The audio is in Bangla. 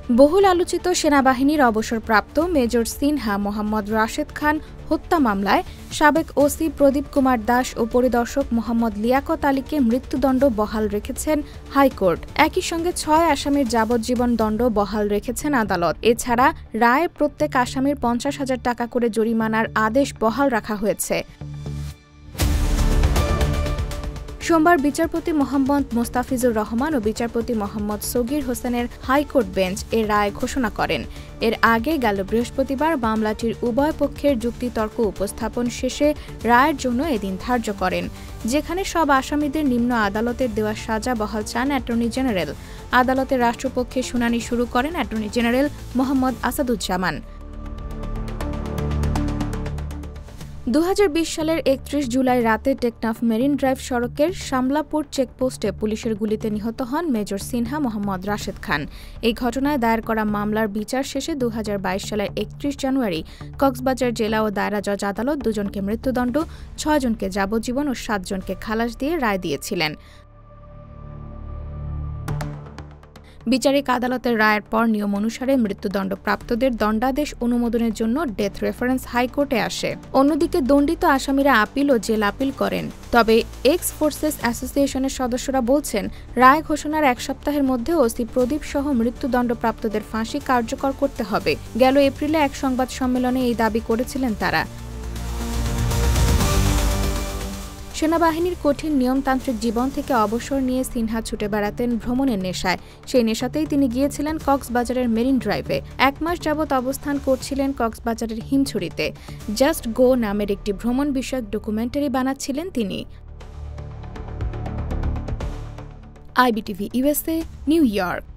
বহুল আলোচিত সেনাবাহিনীর অবসরপ্রাপ্ত মেজর সিনহা মোহাম্মদ রাশেদ খান হত্যা মামলায় সাবেক ওসি প্রদীপ কুমার দাস ও পরিদর্শক মোহাম্মদ লিয়াকত আলীকে মৃত্যুদণ্ড বহাল রেখেছেন হাইকোর্ট। একই সঙ্গে ৬ আসামির যাবজ্জীবন দণ্ড বহাল রেখেছেন আদালত। এছাড়া রায়ে প্রত্যেক আসামির ৫০,০০০ টাকা করে জরিমানার আদেশ বহাল রাখা হয়েছে। সোমবার বিচারপতি মোহাম্মদ মোস্তাফিজুর রহমান ও বিচারপতি মোহাম্মদ সগির হোসেনের হাইকোর্ট বেঞ্চ এর রায় ঘোষণা করেন। এর আগে গেল বৃহস্পতিবার মামলাটির উভয় পক্ষের যুক্তিতর্ক উপস্থাপন শেষে রায়ের জন্য এদিন ধার্য করেন, যেখানে সব আসামিদের নিম্ন আদালতের দেওয়া সাজা বহাল চান অ্যাটর্নি জেনারেল। আদালতে রাষ্ট্রপক্ষে শুনানি শুরু করেন অ্যাটর্নি জেনারেল মোহাম্মদ আসাদুজ্জামান। ২০২০ সালের ৩১ জুলাই রাতে টেকনাফ মেরিন ড্রাইভ সড়কের শামলাপুর চেকপোস্টে পুলিশের গুলিতে নিহত হন মেজর সিনহা মোহাম্মদ রাশেদ খান। এই ঘটনায় দায়ের করা মামলার বিচার শেষে ২০২২ সালের ৩১ জানুয়ারি কক্সবাজার জেলা ও দায়রা জজ আদালত ২ জনকে মৃত্যুদণ্ড, ৬ জনকে যাবজ্জীবন ও ৭ জনকে খালাস দিয়ে রায় দিয়েছিলেন। বিচারিক আদালতের রায়ের পর নিয়ম অনুসারে মৃত্যুদণ্ডপ্রাপ্তদের দণ্ডাদেশ অনুমোদনের জন্য ডেথ রেফারেন্স হাইকোর্টে আসে। অন্যদিকে দণ্ডিত আসামিরা আপিল ও জেল আপিল করেন। তবে এক্স ফোর্সেস অ্যাসোসিয়েশনের সদস্যরা বলছেন, রায় ঘোষণার ১ সপ্তাহের মধ্যে ওসি প্রদীপ সহ মৃত্যুদণ্ডপ্রাপ্তদের ফাঁসি কার্যকর করতে হবে। গেল এপ্রিলে এক সংবাদ সম্মেলনে এই দাবি করেছিলেন তারা। সেনাবাহিনীর কঠিন নিয়মতান্ত্রিক জীবন থেকে অবসর নিয়ে সিনহা ছুটে বেড়াতেন ভ্রমণের নেশায়। সেই নেশাতেই তিনি গিয়েছিলেন কক্সবাজারের মেরিন ড্রাইভে। ১ মাস যাবৎ অবস্থান করছিলেন কক্সবাজারের হিমছড়িতে। জাস্ট গো নামের একটি ভ্রমণ বিষয়ক ডকুমেন্টারি বানাচ্ছিলেন তিনি। IBTV USA, new York.